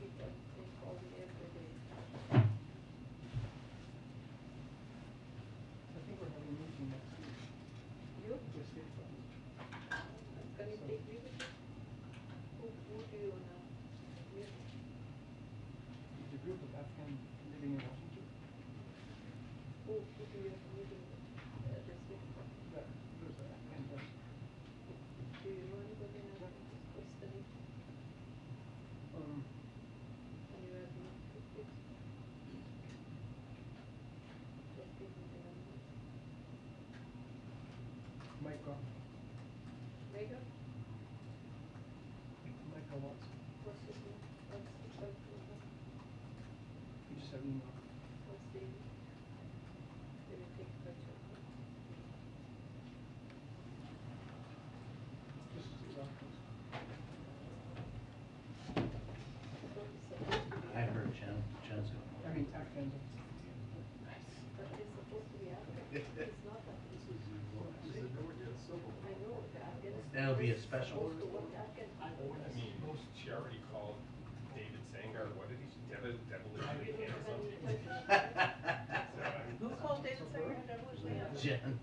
people, they call me every day. I think we're having a meeting next week. You? With state funds. Can you So- take me with you? Who do you know? Me? The group of Afghan living in Washington. Who do you have a meeting with this week? That there's an Afghan guy. Do you know anybody in Africa who's questioning? And you have no tickets? Just give me the number. Micah Megan? Watson. What's his name? What's the cell phone? He just had an email. What's the email? Did you take a picture? This is his office. So it's supposed to be. I heard Jen's going. I mean, Afghans. But it's supposed to be African. It's not that. I know, the Afghanistan. That'll be a is special. supposed to work Afghan. I mean, she already called David Sanger, what did he, devilish weekend or something. Who called David Sanger devilish weekend? Jen.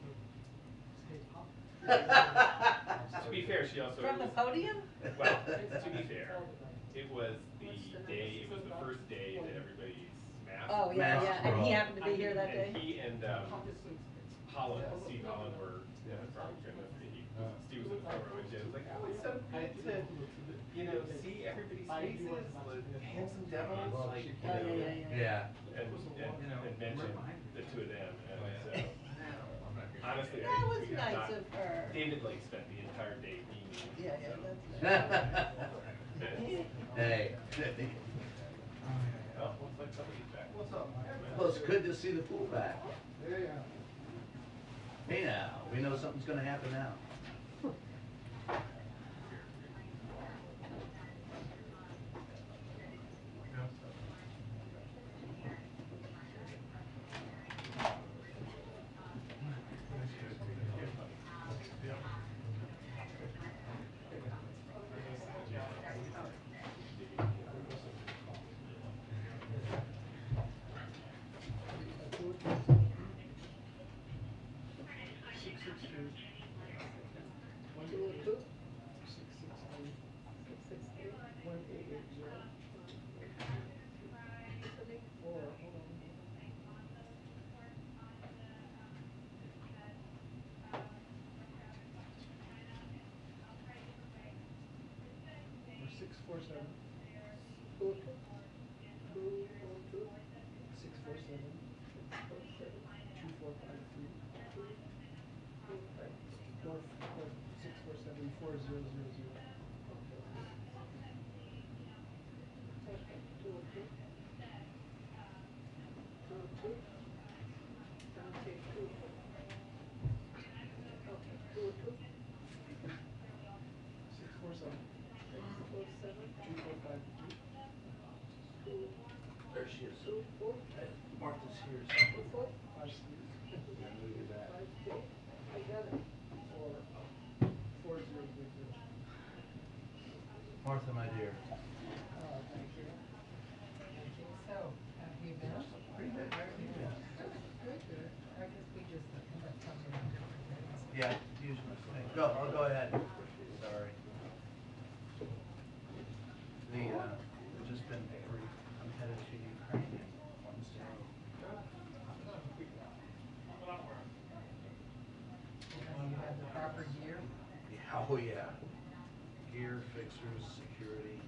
To be fair, she also. From the podium? Well, to be fair, it was the day, it was the first day that everybody's mask. Oh, yeah, Masks yeah, and were he off. happened to be here that day? And he and Holland, Steve Holland were, probably gonna, Steve was in the front row, and Jen was like, oh, it's so good to, you know, see everybody's faces, like handsome devils, like, you Oh, know. yeah. Yeah. And mentioned the two of them, and so, honestly, That was we have nice not, of her. David like spent the entire day being. Yeah, that's Hey. Oh, looks like somebody's back. What's up? Well, it's good to see the pool back. Yeah. Hey now, we know something's gonna happen now. There she is. Martha's here. I got it. Martha, my dear. So, have you been? Pretty good. Good. I guess we just end up talking about different things. Yeah, usually. Go, I'll go ahead. Sorry. We've just been briefed. I'm headed to Ukraine in Wednesday. You have the proper gear? Yeah, oh yeah. Gear, fixers, security,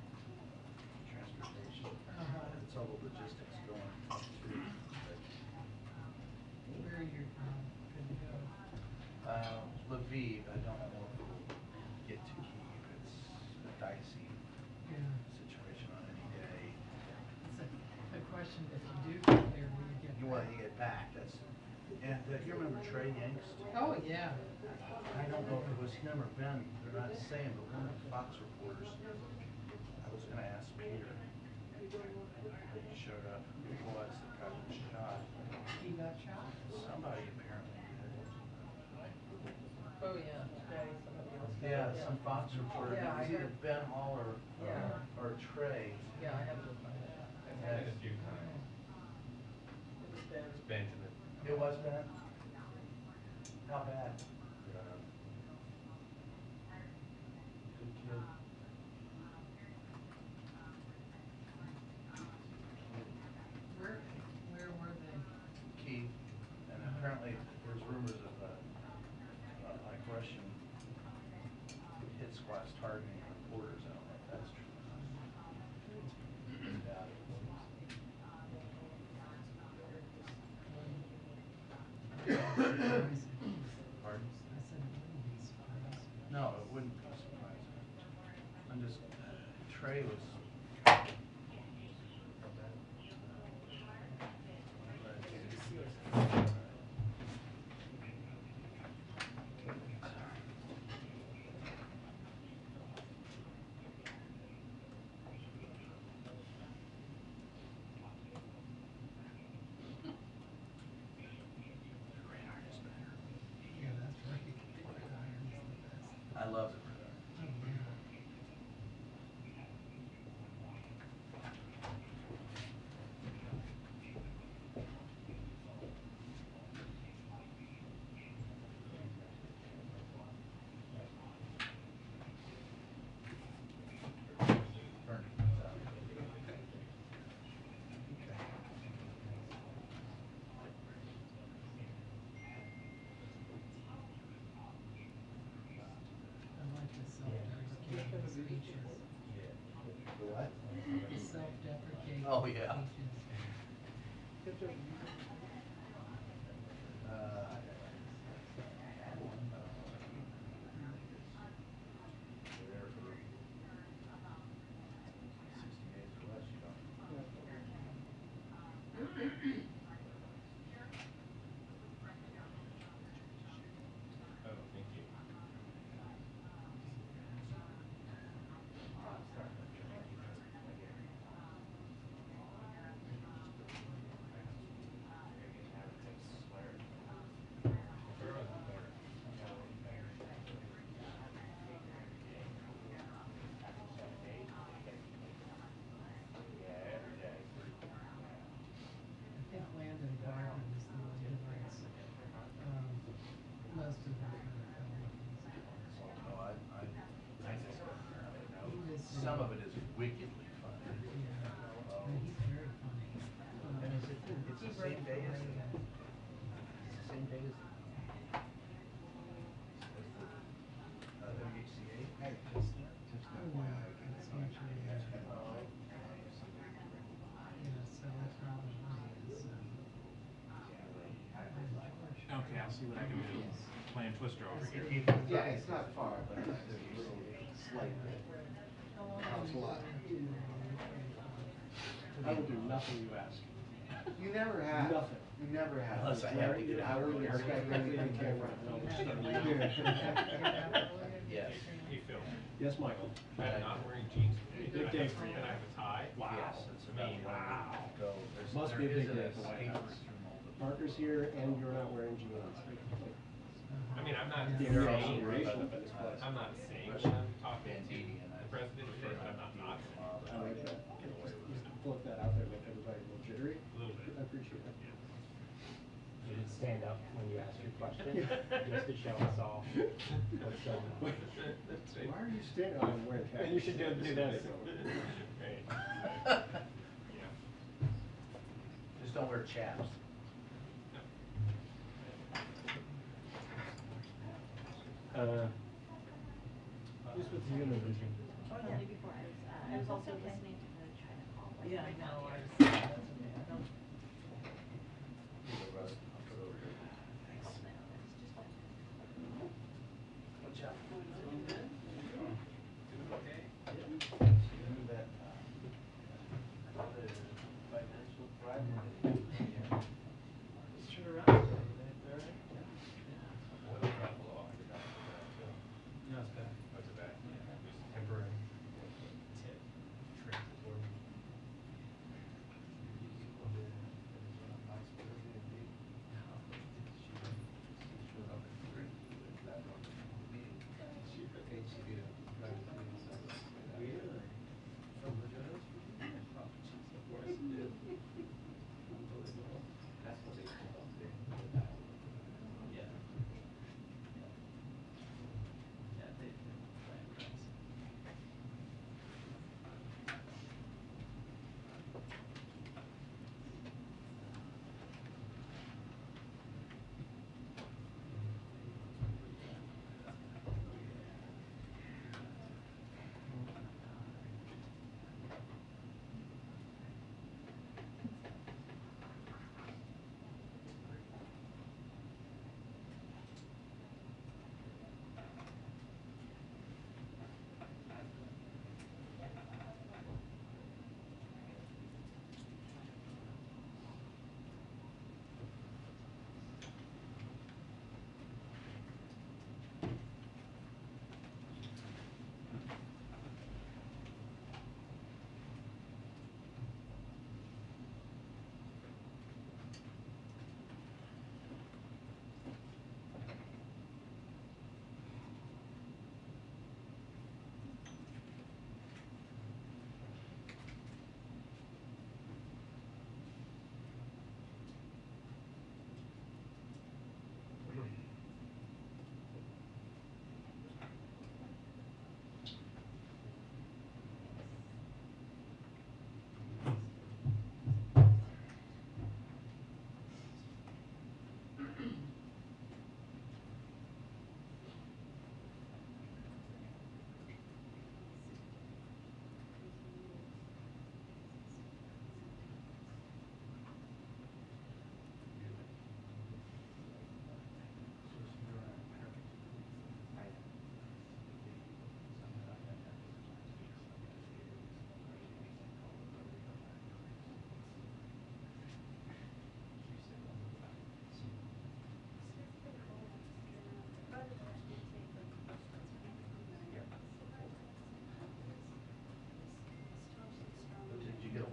transportation. It's all the logistics going through. Where are you going to go? Lviv, I don't know if we'll get to Kyiv. It's a dicey situation on any day. It's a question if you do get there, will you get You want to get back, that's, yeah, you remember Trey Yanks? Oh, yeah. I don't know if it was him or Ben, they're not saying, but one of the Fox reporters, I was gonna ask Peter. He showed up, who it was that got shot. He got shot? Somebody apparently did. Oh, yeah. Somebody else Yeah, some Fox reporter, it Yeah, was I either heard. Ben Hall Yeah. or Trey. Yeah, I have to look on that. I've had it a few times. It's Benjamin. It was Ben? How bad? Good kid. Where were they? Key, and apparently there's rumors of like Russian hit squads targeting reporters. I don't know if that's true. Doubt it. Pardon? I said it wouldn't be surprised. No, it wouldn't be surprising. I'm just, Trey was. Yeah, that's right. Iron is the best. I love it. Oh, yeah. I like the self-deprecating speeches. The what? The self-deprecating Oh, yeah. speeches. There for 60 days or less, you don't. Oh, thank you. I think Landon Barber was the one who writes, most of the Republicans. No, I just, He was, some of it is wickedly funny. Yeah, and he's very funny. And is it, it's the same day as the, it's the same day as the WHCA? Hey, just FYI. That's not true. Yeah, so that's probably is, Okay, I'll see what I can do. Playing Twister over here. Yeah, it's not far, but it's a little slight bit. Helps a lot. I will do nothing you ask. You never have. Nothing. You never have. Unless I have to get I out. wouldn't expect anything different. Yes. Hey, Phil. Yes, Michael. I'm not wearing jeans today. Big day for you. And I have a tie. Wow. Yes, it's about Me, wow. go. There's- Must be a there big is day at the White escape House. through multiple- Parker's here and you're not wearing jeans. I mean, I'm not Yeah, They're you're all saying, observation about, of this place. I'm not saying Russian that I'm talking to banditti, and the president today, but I'm not I saying. like that. Just float that out there, make everybody a little jittery. A little bit. I appreciate that. You should stand up when you ask your question, just to show us all what's going on. Why are you standing? Oh, I'm wearing khakis. You should do this. Right. Yeah. Just don't wear chaps. Just with the human vision. Oh, yeah. Before I was also listening to the China call. like, Yeah, I right now. know, that's okay, I don't. Russ, I'll put it over here. Thanks. Good job. Remember that, the financial crisis? Just turn around. Oil travel law, I forgot about that too. No, it's bad. Oh, it's a bad, yeah, just temporary. Tip. Transitory.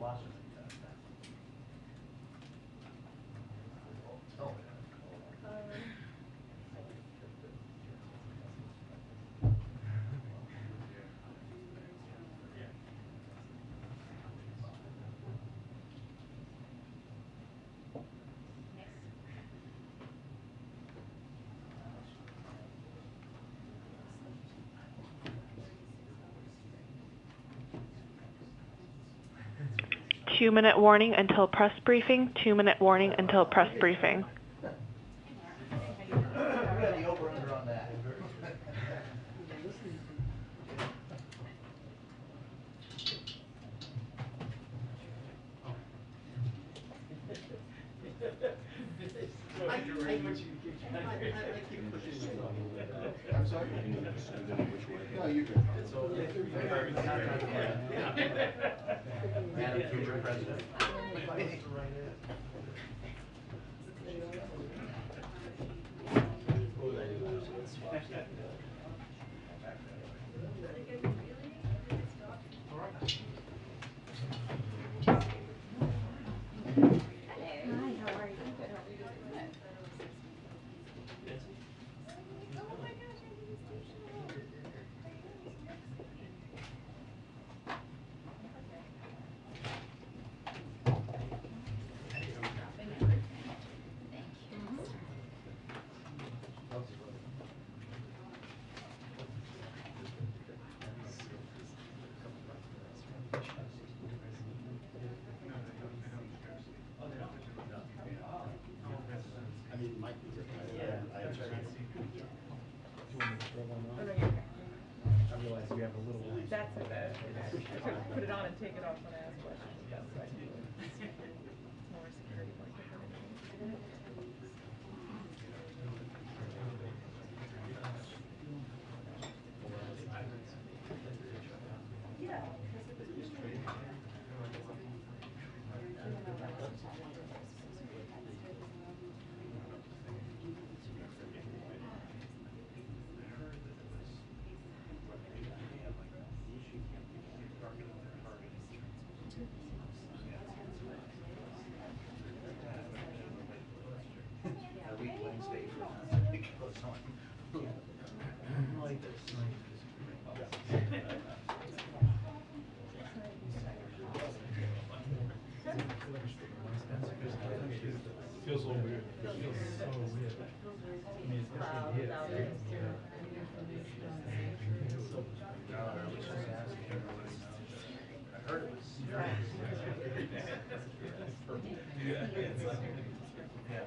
Washington does that. Oh. Two-minute warning until press briefing. 2-minute warning until press briefing. We got the over-under on that. I keep pushing it. I'm sorry? No, you're good. Madam Future President. I realize you have a little. That's okay. I could put it on and take it off when I ask questions. That's what I do. It's more security blanket than anything. Yeah. Wednesday for it goes on. Like this. Feels a little weird. Feels so weird. I mean, it's Loud, gonna be hit. louder, Yeah. No, I was just asking everybody knows. I heard it was serious. Yeah.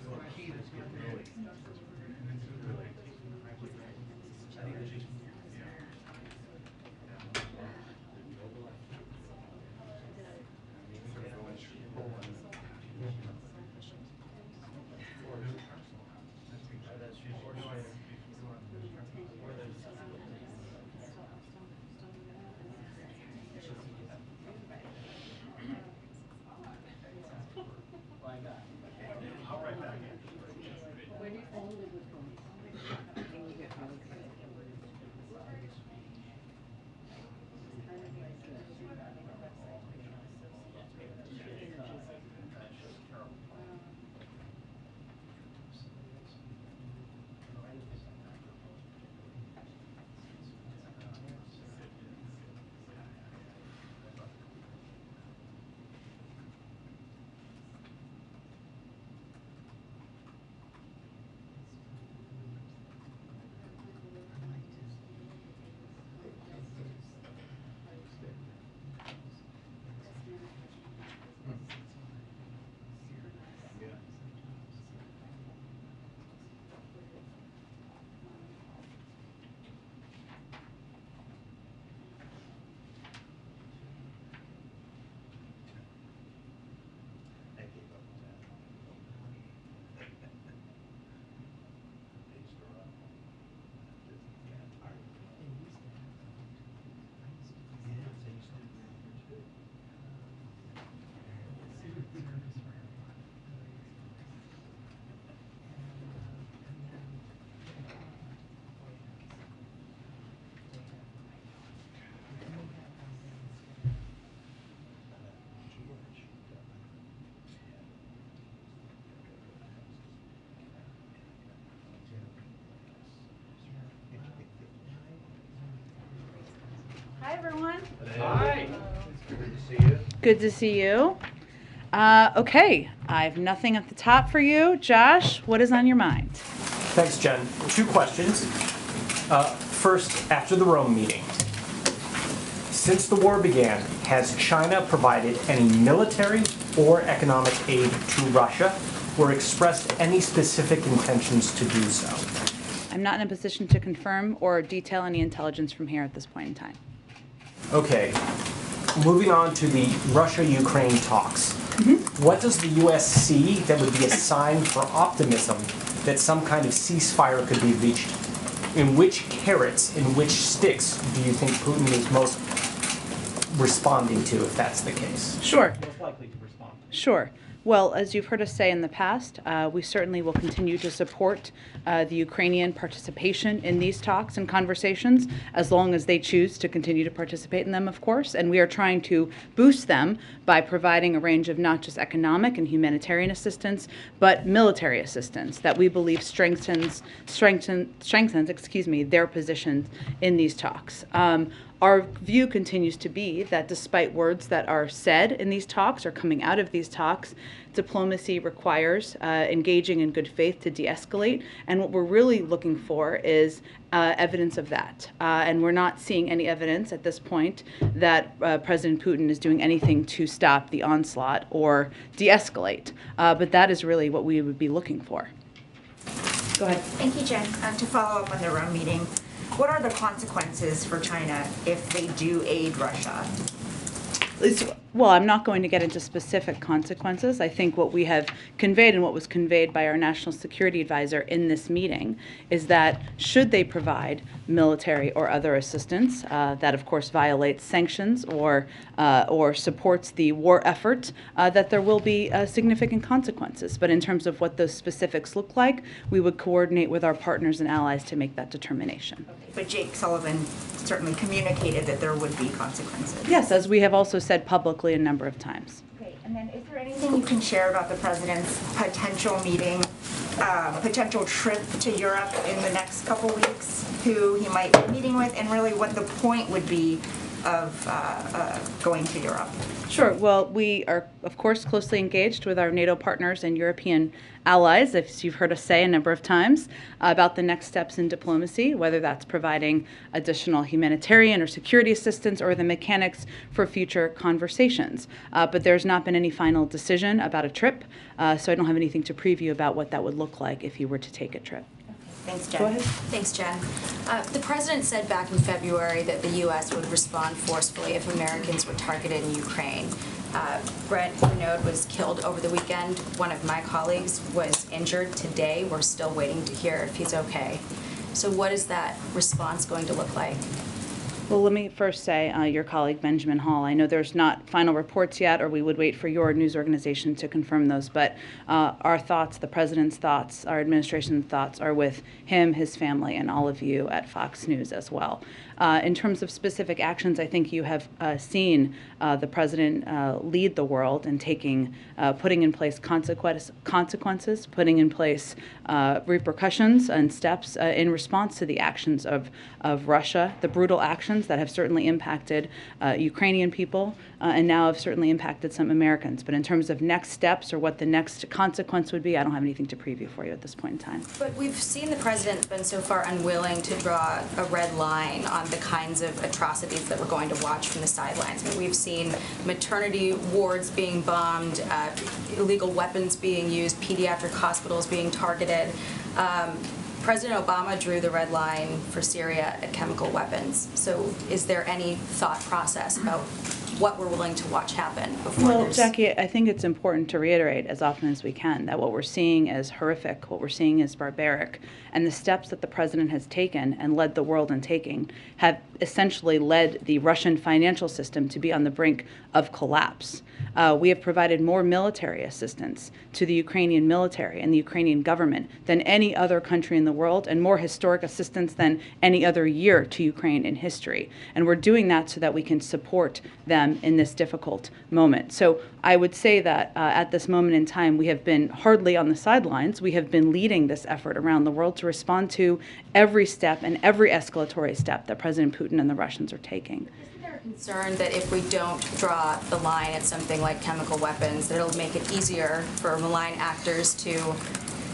So Keita's getting really, really. I think that she's. I'll write back in. Hi, everyone. Hi. Good to see you. Good to see you. Okay, I have nothing at the top for you. Josh, what is on your mind? Thanks, Jen. 2 questions. First, after the Rome meeting, since the war began, has China provided any military or economic aid to Russia or expressed any specific intentions to do so? I'm not in a position to confirm or detail any intelligence from here at this point in time. Okay. Moving on to the Russia-Ukraine talks. What does the U.S. see that would be a sign for optimism that some kind of ceasefire could be reached? In which carrots, in which sticks do you think Putin is most responding to, if that's the case? Sure. Most likely to respond. Sure. Well, as you've heard us say in the past, we certainly will continue to support the Ukrainian participation in these talks and conversations as long as they choose to continue to participate in them, of course. And we are trying to boost them by providing a range of not just economic and humanitarian assistance, but military assistance that we believe strengthens their position in these talks. Our view continues to be that despite words that are said in these talks or coming out of these talks, diplomacy requires engaging in good faith to de-escalate. And what we're really looking for is evidence of that. And we're not seeing any evidence at this point that President Putin is doing anything to stop the onslaught or de-escalate. But that is really what we would be looking for. Go ahead. Thank you, Jen. To follow up on the Rome meeting, what are the consequences for China if they do aid Russia? Well, I'm not going to get into specific consequences. I think what we have conveyed and what was conveyed by our national security advisor in this meeting is that should they provide military or other assistance that, of course, violates sanctions or supports the war effort, that there will be significant consequences. But in terms of what those specifics look like, we would coordinate with our partners and allies to make that determination. But Jake Sullivan certainly communicated that there would be consequences. Yes, as we have also said publicly a number of times. Okay, and then is there anything you can share about the president's potential meeting, potential trip to Europe in the next couple weeks, who he might be meeting with, and really what the point would be of going to Europe? Sure. Well, we are, of course, closely engaged with our NATO partners and European allies, as you've heard us say a number of times, about the next steps in diplomacy, whether that's providing additional humanitarian or security assistance or the mechanics for future conversations. But there's not been any final decision about a trip, so I don't have anything to preview about what that would look like if you were to take a trip. Thanks, Jen. Go ahead. Thanks, Jen. The president said back in February that the U.S. would respond forcefully if Americans were targeted in Ukraine. Brent Renaud was killed over the weekend. One of my colleagues was injured today. We're still waiting to hear if he's okay. So what is that response going to look like? Well, let me first say, your colleague Benjamin Hall, I know there's not final reports yet, or we would wait for your news organization to confirm those, but our thoughts, the president's thoughts, our administration's thoughts are with him, his family, and all of you at Fox News as well. In terms of specific actions, I think you have seen the president lead the world in putting in place consequences, putting in place repercussions and steps in response to the actions of Russia, the brutal actions that have certainly impacted Ukrainian people and now have certainly impacted some Americans. But in terms of next steps or what the next consequence would be, I don't have anything to preview for you at this point in time. But we've seen the president been so far unwilling to draw a red line on the kinds of atrocities that we're going to watch from the sidelines. I mean, we've seen maternity wards being bombed, illegal weapons being used, pediatric hospitals being targeted. President Obama drew the red line for Syria at chemical weapons. So is there any thought process about what we're willing to watch happen before Well, Jackie, I think it's important to reiterate as often as we can that what we're seeing is horrific, what we're seeing is barbaric, and the steps that the president has taken and led the world in taking have essentially led the Russian financial system to be on the brink of collapse. We have provided more military assistance to the Ukrainian military and the Ukrainian government than any other country in the world, and more historic assistance than any other year to Ukraine in history. And we're doing that so that we can support them them in this difficult moment. So I would say that at this moment in time, we have been hardly on the sidelines. We have been leading this effort around the world to respond to every step and every escalatory step that President Putin and the Russians are taking. Isn't there a concern that if we don't draw the line at something like chemical weapons, that it'll make it easier for malign actors to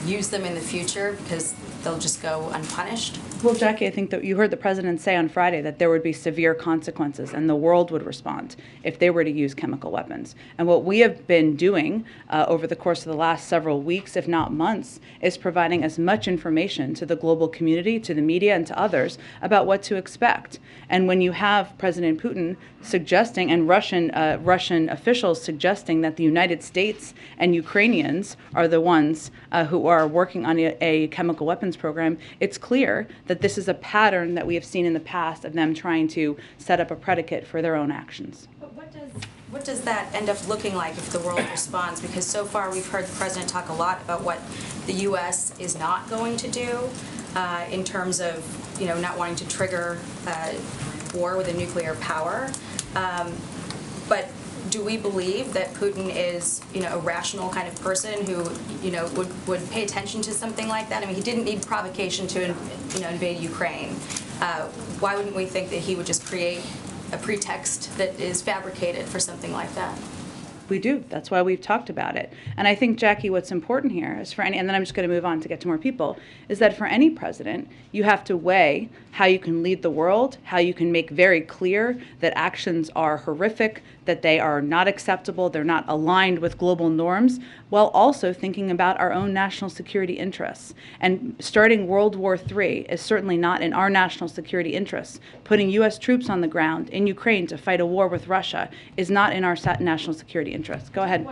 use them in the future because they'll just go unpunished? Well, Jackie, I think that you heard the president say on Friday that there would be severe consequences and the world would respond if they were to use chemical weapons. And what we have been doing over the course of the last several weeks, if not months, is providing as much information to the global community, to the media, and to others about what to expect. And when you have President Putin suggesting and Russian officials suggesting that the United States and Ukrainians are the ones who are working on a chemical weapons program, it's clear that this is a pattern that we have seen in the past of them trying to set up a predicate for their own actions. But what does that end up looking like if the world responds? Because so far we've heard the president talk a lot about what the U.S. is not going to do in terms of, not wanting to trigger war with a nuclear power. But do we believe that Putin is, a rational kind of person who, would pay attention to something like that? I mean, he didn't need provocation to, invade Ukraine. Why wouldn't we think that he would just create a pretext that is fabricated for something like that? We do. That's why we've talked about it. And I think, Jackie, what's important here is and then I'm just going to move on to get to more people, is that for any president, you have to weigh how you can lead the world, how you can make very clear that actions are horrific, that they are not acceptable, they're not aligned with global norms, while also thinking about our own national security interests. And starting World War III is certainly not in our national security interests. Putting U.S. troops on the ground in Ukraine to fight a war with Russia is not in our national security interests. Go ahead.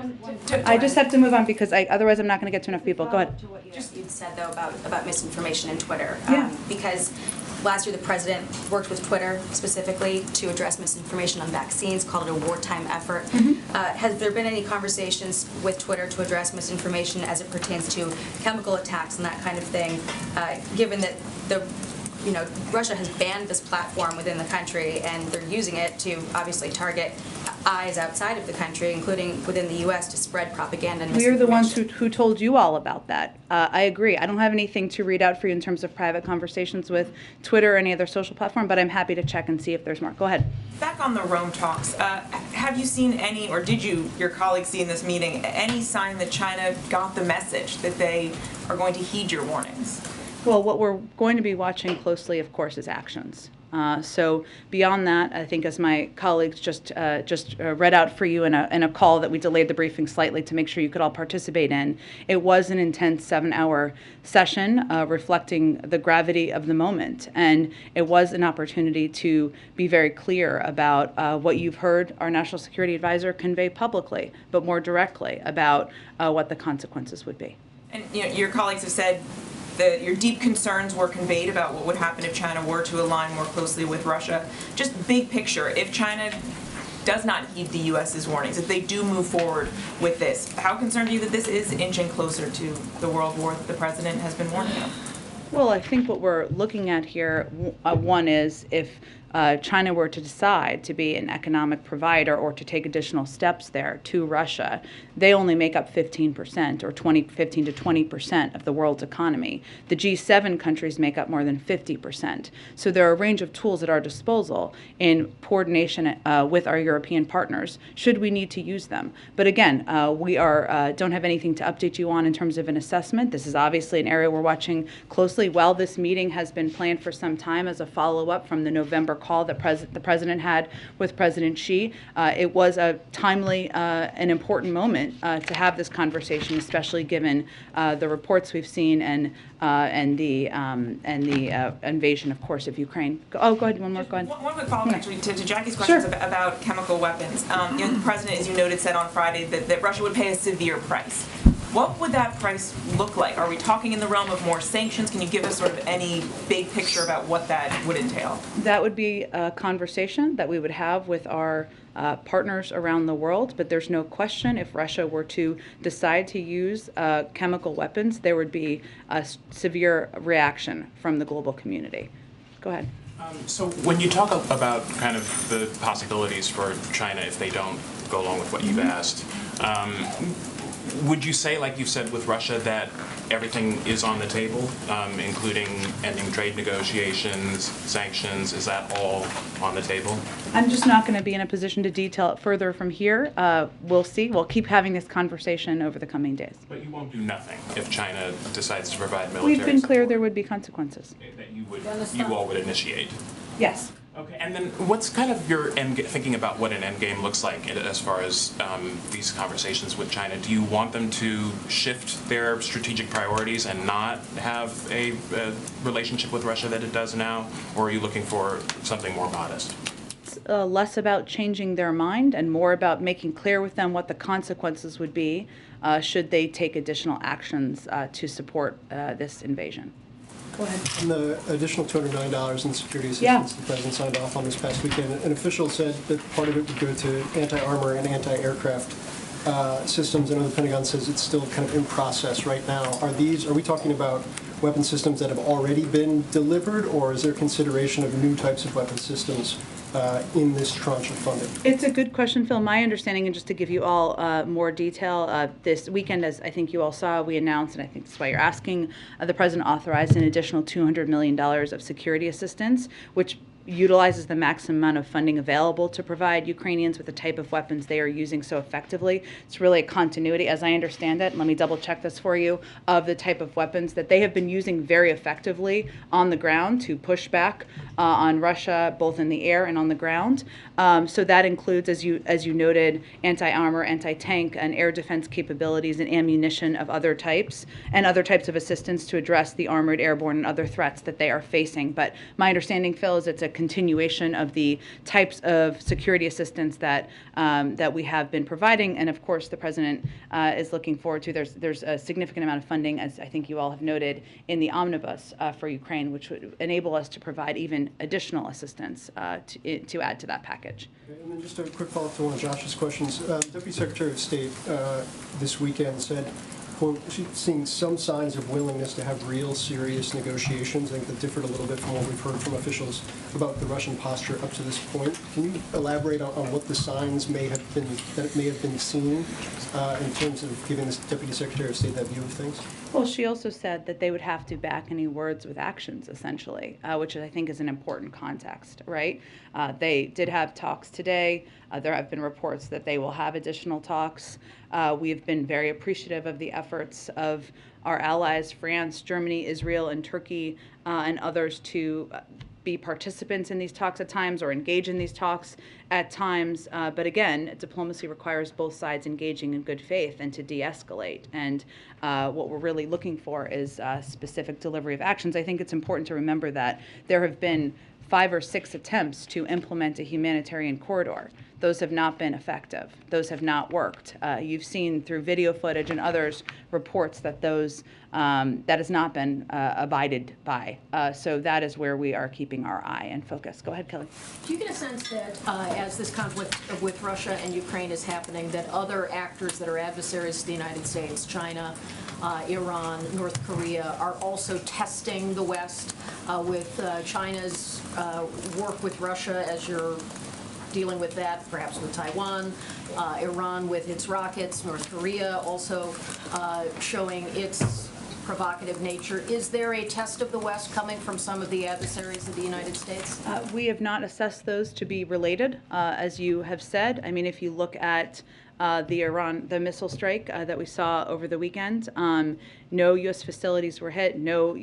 I just have to move on because otherwise I'm not going to get to enough people. Go ahead. To what you'd said, though, about misinformation and Twitter. Yeah. Because last year the president worked with Twitter specifically to address misinformation on vaccines, called it a wartime effort. Has there been any conversations with Twitter to address misinformation as it pertains to chemical attacks and that kind of thing, given that Russia has banned this platform within the country and they're using it to obviously target eyes outside of the country, including within the U.S., to spread propaganda and misinformation? We're the ones who told you all about that. I agree. I don't have anything to read out for you in terms of private conversations with Twitter or any other social platform, but I'm happy to check and see if there's more. Go ahead. Back on the Rome talks, have you seen any, or did your colleagues see in this meeting, any sign that China got the message that they are going to heed your warnings? Well, what we're going to be watching closely, of course, is actions. So beyond that, I think as my colleagues just read out for you in a call that we delayed the briefing slightly to make sure you could all participate in, it was an intense 7-hour session reflecting the gravity of the moment. And it was an opportunity to be very clear about what you've heard our National Security Advisor convey publicly, but more directly about what the consequences would be. And your colleagues have said your deep concerns were conveyed about what would happen if China were to align more closely with Russia. Just big picture, if China does not heed the U.S.'s warnings, if they do move forward with this, how concerned are you that this is inching closer to the world war that the president has been warning of? Well, I think what we're looking at here, one is if China were to decide to be an economic provider or to take additional steps there to Russia, they only make up 15% or 15 to 20% of the world's economy. The G7 countries make up more than 50%. So there are a range of tools at our disposal in coordination with our European partners, should we need to use them. But again, we don't have anything to update you on in terms of an assessment. This is obviously an area we're watching closely. While this meeting has been planned for some time as a follow-up from the November call that the president had with President Xi, it was a timely and important moment to have this conversation, especially given the reports we've seen and the invasion, of course, of Ukraine. Go ahead. One more. Go ahead. One quick follow-up, actually, to Jackie's questions about chemical weapons. The president, as you noted, said on Friday that Russia would pay a severe price. What would that price look like? Are we talking in the realm of more sanctions? Can you give us sort of any big picture about what that would entail? That would be a conversation that we would have with our partners around the world, but there's no question if Russia were to decide to use chemical weapons, there would be a severe reaction from the global community. Go ahead. So when you talk about kind of the possibilities for China if they don't go along with what you've asked, would you say, like you've said with Russia, that everything is on the table, including ending trade negotiations, sanctions? Is that all on the table? I'm just not going to be in a position to detail it further from here. We'll see. We'll keep having this conversation over the coming days. But you won't do nothing if China decides to provide military We've been clear support there would be consequences. that you all would initiate. Yes. Okay, and then what's kind of your thinking about what an end game looks like as far as these conversations with China? Do you want them to shift their strategic priorities and not have a relationship with Russia that it does now, or are you looking for something more modest? Less about changing their mind and more about making clear with them what the consequences would be should they take additional actions to support this invasion. Go ahead. And the additional $200 million in security assistance the President signed off on this past weekend, an official said that part of it would go to anti-armor and anti-aircraft systems. I know the Pentagon says it's still kind of in process right now. Are we talking about weapon systems that have already been delivered, or is there consideration of new types of weapon systems in this tranche of funding? It's a good question, Phil. My understanding, and just to give you all more detail, this weekend, as I think you all saw, we announced, and I think that's why you're asking, the President authorized an additional $200 million of security assistance, which utilizes the maximum amount of funding available to provide Ukrainians with the type of weapons they are using so effectively. It's really a continuity, as I understand it, let me double check this for you, of the type of weapons that they have been using very effectively on the ground to push back on Russia, both in the air and on the ground. So that includes, as you noted, anti-armor, anti-tank, and air defense capabilities and ammunition of other types, and other types of assistance to address the armored, airborne, and other threats that they are facing. But my understanding, Phil, is it's a continuation of the types of security assistance that that we have been providing, and of course the President is looking forward to. There's a significant amount of funding, as I think you all have noted, in the omnibus for Ukraine, which would enable us to provide even additional assistance to add to that package. And then just a quick follow-up to one of Josh's questions. Deputy Secretary of State this weekend said, quote, she's seeing some signs of willingness to have real serious negotiations. I think that differed a little bit from what we've heard from officials about the Russian posture up to this point. Can you elaborate on what the signs may have been seen in terms of giving this Deputy Secretary of State that view of things? Well, she also said that they would have to back any words with actions, essentially, which I think is an important context, right? They did have talks today. There have been reports that they will have additional talks. We have been very appreciative of the efforts of our allies, France, Germany, Israel, and Turkey, and others to be participants in these talks at times or engage in these talks at times. But again, diplomacy requires both sides engaging in good faith and to de-escalate. And what we're really looking for is specific delivery of actions. I think it's important to remember that there have been 5 or 6 attempts to implement a humanitarian corridor. Those have not been effective. Those have not worked. You've seen through video footage and others reports that those that has not been abided by. So that is where we are keeping our eye and focus. Go ahead, Kelly. Do you get a sense that as this conflict with Russia and Ukraine is happening, that other actors that are adversaries to the United States, China, Iran, North Korea, are also testing the West with China's work with Russia as you're dealing with that, perhaps with Taiwan, Iran with its rockets, North Korea also showing its provocative nature. Is there a test of the West coming from some of the adversaries of the United States? We have not assessed those to be related, as you have said. I mean, if you look at the missile strike that we saw over the weekend, no U.S. facilities were hit, no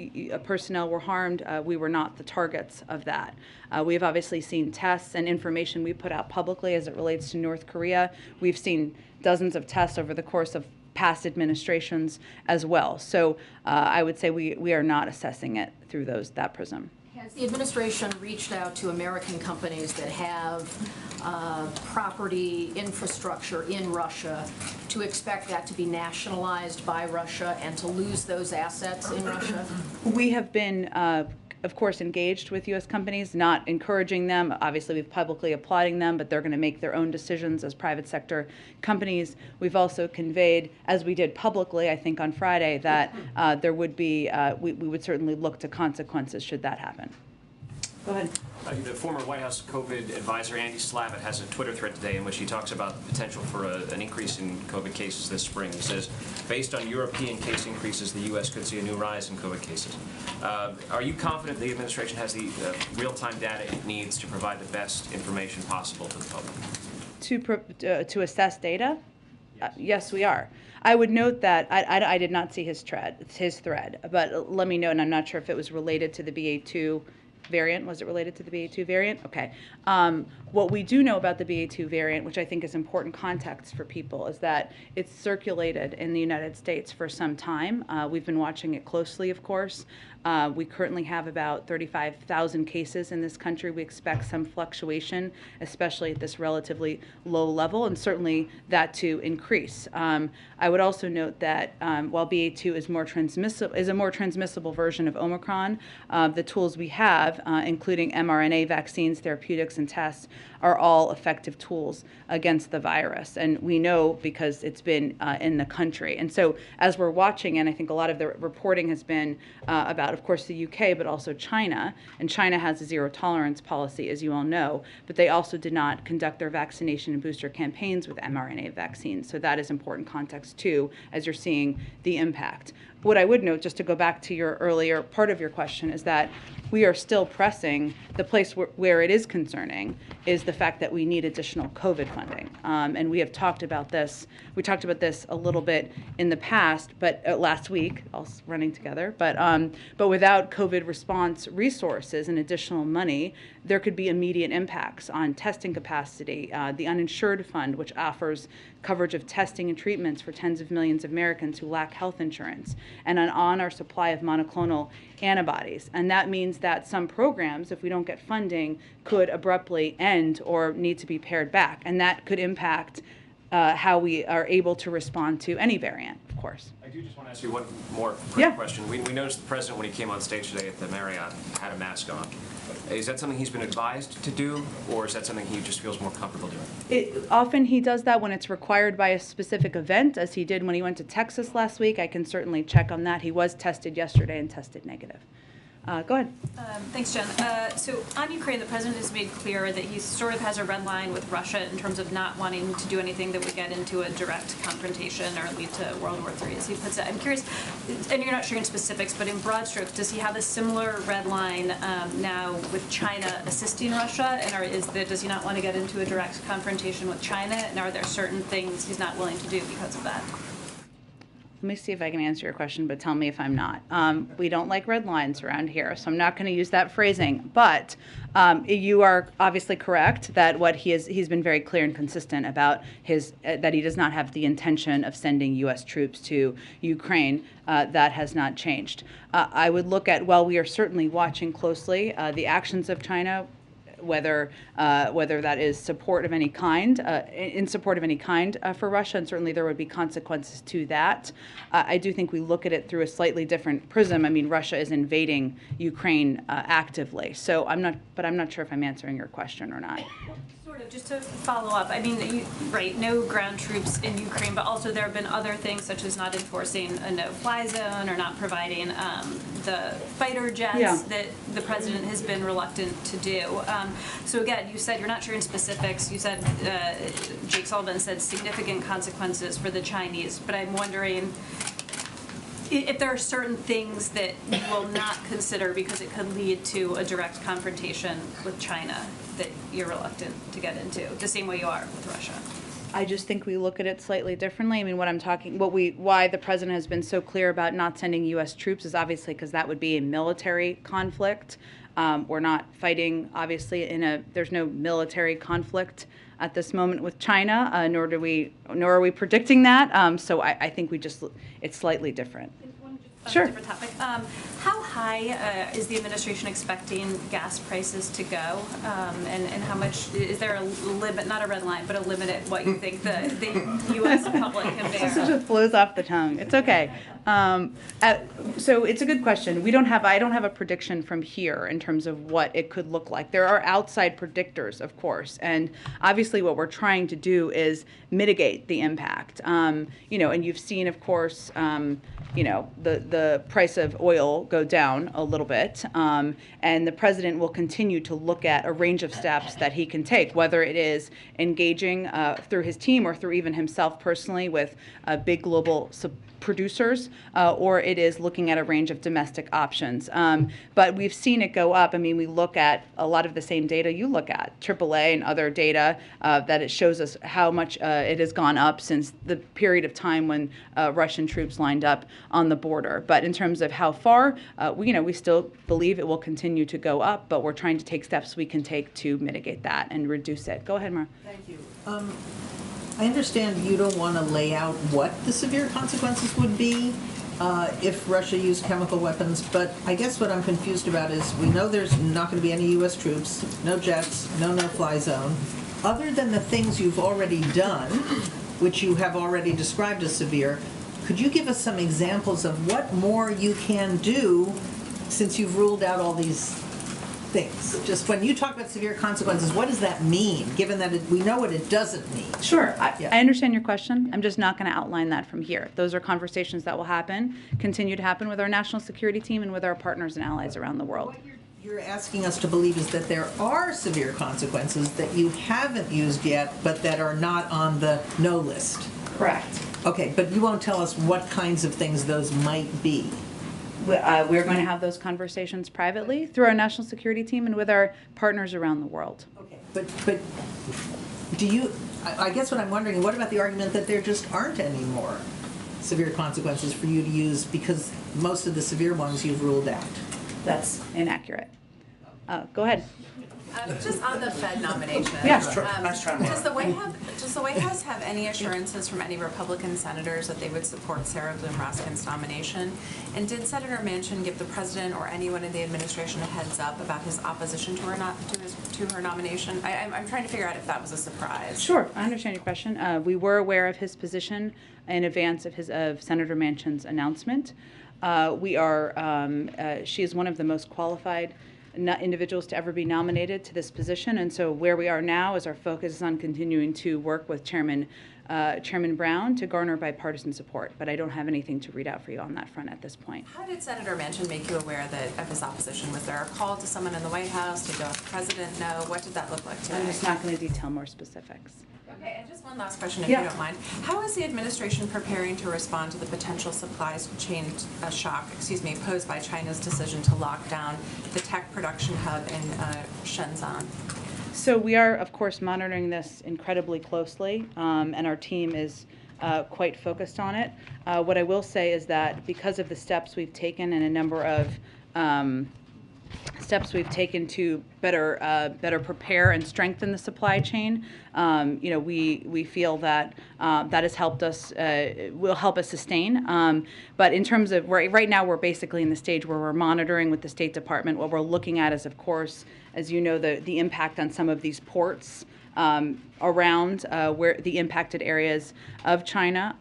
personnel were harmed. We were not the targets of that. We have obviously seen tests and information we put out publicly as it relates to North Korea. We've seen dozens of tests over the course of past administrations as well. So I would say we are not assessing it through that prism. Has the administration reached out to American companies that have property, infrastructure in Russia to expect that to be nationalized by Russia and to lose those assets in Russia? We have been, of course, engaged with U.S. companies, not encouraging them. Obviously, we've publicly applauding them, but they're going to make their own decisions as private sector companies. We've also conveyed, as we did publicly, I think on Friday, that there would be, we would certainly look to consequences should that happen. Go ahead. The former White House COVID advisor, Andy Slavitt, has a Twitter thread today in which he talks about the potential for an increase in COVID cases this spring. He says, based on European case increases, the U.S. could see a new rise in COVID cases. Are you confident the administration has the real-time data it needs to provide the best information possible to the public? To assess data? Yes, we are. I would note that I did not see his thread, but let me know, and I'm not sure if it was related to the BA2 variant. Was it related to the BA2 variant? Okay. What we do know about the BA2 variant, which I think is important context for people, is that it's circulated in the United States for some time. We've been watching it closely, of course. We currently have about 35,000 cases in this country. We expect some fluctuation, especially at this relatively low level, and certainly that to increase. I would also note that while BA2 is a more transmissible version of Omicron, the tools we have, including mRNA vaccines, therapeutics, and tests, are all effective tools against the virus. And we know because it's been in the country. And so as we're watching, and I think a lot of the reporting has been about, of course, the UK, but also China. And China has a zero tolerance policy, as you all know, but they also did not conduct their vaccination and booster campaigns with mRNA vaccines. So that is important context, too, as you're seeing the impact. What I would note, just to go back to your earlier part of your question, is that we are still pressing. The place where it is concerning is the fact that we need additional COVID funding. And we have talked about this. We talked about this a little bit in the past, but last week, all running together. But without COVID response resources and additional money, there could be immediate impacts on testing capacity. The uninsured fund, which offers coverage of testing and treatments for tens of millions of Americans who lack health insurance, and on our supply of monoclonal antibodies. And that means that some programs, if we don't get funding, could abruptly end or need to be pared back. And that could impact how we are able to respond to any variant, of course. I do just want to ask you one more quick question. We noticed the president, when he came on stage today at the Marriott, had a mask on. Is that something he's been advised to do, or is that something he just feels more comfortable doing? Often he does that when it's required by a specific event, as he did when he went to Texas last week. I can certainly check on that. He was tested yesterday and tested negative. Go ahead. Thanks, Jen. So on Ukraine, the president has made clear that he sort of has a red line with Russia in terms of not wanting to do anything that would get into a direct confrontation or lead to World War III, as he puts it. I'm curious, and you're not sharing specifics, but in broad strokes, does he have a similar red line now with China assisting Russia? And does he not want to get into a direct confrontation with China? And are there certain things he's not willing to do because of that? Let me see if I can answer your question, but tell me if I'm not. We don't like red lines around here, so I'm not going to use that phrasing. But you are obviously correct that he's been very clear and consistent about that he does not have the intention of sending U.S. troops to Ukraine. That has not changed. I would look at, while we are certainly watching closely the actions of China, whether that is support of any kind, in support of any kind for Russia, and certainly there would be consequences to that. I do think we look at it through a slightly different prism. I mean, Russia is invading Ukraine actively, so I'm not sure if I'm answering your question or not. Sort of, just to follow up, I mean, right, no ground troops in Ukraine, but also there have been other things such as not enforcing a no-fly zone or not providing the fighter jets that the president has been reluctant to do. So again, you said you're not sure in specifics. You said, Jake Sullivan said significant consequences for the Chinese, but I'm wondering if there are certain things that you will not consider because it could lead to a direct confrontation with China that you're reluctant to get into, the same way you are with Russia. I just think we look at it slightly differently. I mean, why the president has been so clear about not sending U.S. troops is obviously because that would be a military conflict. We're not fighting, obviously, there's no military conflict at this moment with China, nor are we predicting that. So I think it's slightly different. Sure. Different topic. How high is the administration expecting gas prices to go? And how much, is there a limit, not a red line, but a limit at what you think the U.S. public can bear? It just flows off the tongue. It's okay. So it's a good question. I don't have a prediction from here in terms of what it could look like. There are outside predictors, of course, and obviously what we're trying to do is mitigate the impact. And you've seen, of course, the price of oil go down a little bit. And the president will continue to look at a range of steps that he can take, whether it is engaging through his team or through even himself personally with big global producers, or it is looking at a range of domestic options. But we've seen it go up. I mean, we look at a lot of the same data you look at, AAA and other data, that it shows us how much it has gone up since the period of time when Russian troops lined up on the border. But in terms of how far, we still believe it will continue to go up, but we're trying to take steps we can take to mitigate that and reduce it. Go ahead, Mara. Thank you. I understand you don't want to lay out what the severe consequences would be if Russia used chemical weapons, but I guess what I'm confused about is we know there's not going to be any U.S. troops, no jets, no no-fly zone. Other than the things you've already done, which you have already described as severe, could you give us some examples of what more you can do since you've ruled out all these things? Just when you talk about severe consequences, what does that mean, given that we know what it doesn't mean? Sure. I understand your question. I'm just not going to outline that from here. Those are conversations that will happen, continue to happen with our national security team and with our partners and allies around the world. What you're asking us to believe is that there are severe consequences that you haven't used yet, but that are not on the no list. Correct. Okay, but you won't tell us what kinds of things those might be. We're going to have those conversations privately through our national security team and with our partners around the world. Okay, but do you, I guess what I'm wondering, what about the argument that there just aren't any more severe consequences for you to use because most of the severe ones you've ruled out? That's inaccurate. Go ahead. Just on the Fed nomination. Yeah. Does the White House have any assurances from any Republican senators that they would support Sarah Bloom Raskin's nomination? And did Senator Manchin give the president or anyone in the administration a heads up about his opposition to her nomination? I'm trying to figure out if that was a surprise. Sure, I understand your question. We were aware of his position in advance of Senator Manchin's announcement. She is one of the most qualified individuals to ever be nominated to this position, and so where we are now is our focus is on continuing to work with Chairman Brown to garner bipartisan support, but I don't have anything to read out for you on that front at this point. How did Senator Manchin make you aware of his opposition? Was there a call to someone in the White House? Did the president know? What did that look like today? I'm just not going to detail more specifics. Okay, and just one last question, if you don't mind. How is the administration preparing to respond to the potential supply chain shock, posed by China's decision to lock down the tech production hub in Shenzhen? So we are, of course, monitoring this incredibly closely, and our team is quite focused on it. What I will say is that because of the steps we've taken and a number of steps we've taken to better prepare and strengthen the supply chain, we feel that that has helped us, will help us sustain. But in terms of right now, we're basically in the stage where we're monitoring with the State Department. What we're looking at is, of course, as you know, the impact on some of these ports around where the impacted areas of China.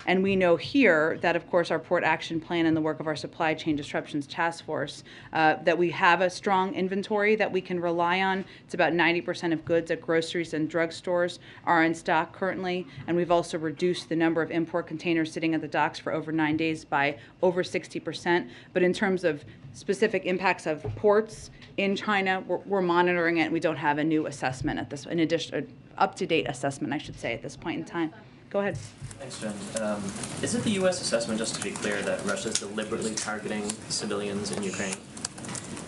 And we know here that, of course, our port action plan and the work of our supply chain disruptions task force, that we have a strong inventory that we can rely on. It's about 90% of goods at groceries and drugstores are in stock currently. And we've also reduced the number of import containers sitting at the docks for over 9 days by over 60%. But in terms of specific impacts of ports in China, we're monitoring it. We don't have a new assessment at this, in addition, up-to-date assessment, I should say, at this point in time. Go ahead. Thanks, Jen. Is it the U.S. assessment, just to be clear, that Russia is deliberately targeting civilians in Ukraine?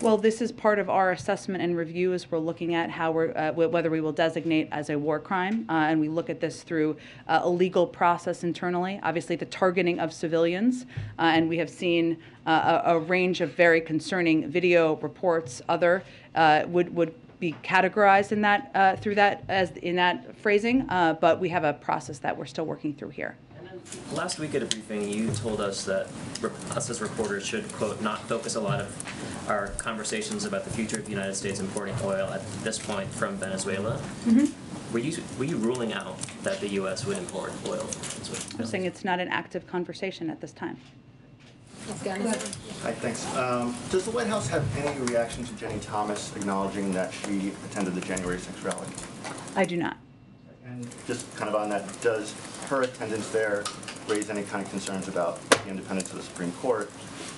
Well, this is part of our assessment and review as we're looking at how whether we will designate as a war crime, and we look at this through a legal process internally. Obviously, the targeting of civilians, and we have seen a range of very concerning video reports. Would be categorized in that through that as in that phrasing, but we have a process that we're still working through here. Last week at a briefing, you told us that us as reporters should, quote, not focus a lot of our conversations about the future of the United States importing oil at this point from Venezuela. Mm-hmm. Were you ruling out that the U.S. would import oil from Venezuela? I'm saying it's not an active conversation at this time. Hi, thanks. Does the White House have any reaction to Jenny Thomas acknowledging that she attended the January 6th rally? I do not. And just kind of on that, does her attendance there raise any kind of concerns about the independence of the Supreme Court,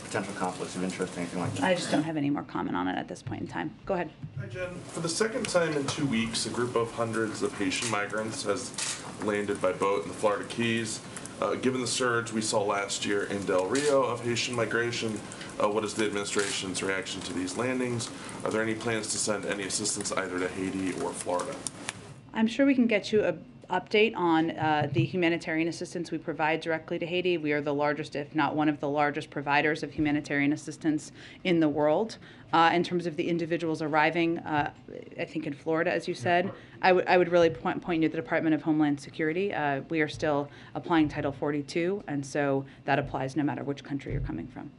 potential conflicts of interest, anything like that? I just don't have any more comment on it at this point in time. Go ahead. Hi, Jen. For the second time in 2 weeks, a group of hundreds of Haitian migrants has landed by boat in the Florida Keys. Given the surge we saw last year in Del Rio of Haitian migration, what is the administration's reaction to these landings? Are there any plans to send any assistance either to Haiti or Florida? I'm sure we can get you an update on the humanitarian assistance we provide directly to Haiti. We are the largest, if not one of the largest providers of humanitarian assistance in the world. In terms of the individuals arriving, I think in Florida, as you said, I would really point you to the Department of Homeland Security. We are still applying Title 42, and so that applies no matter which country you're coming from.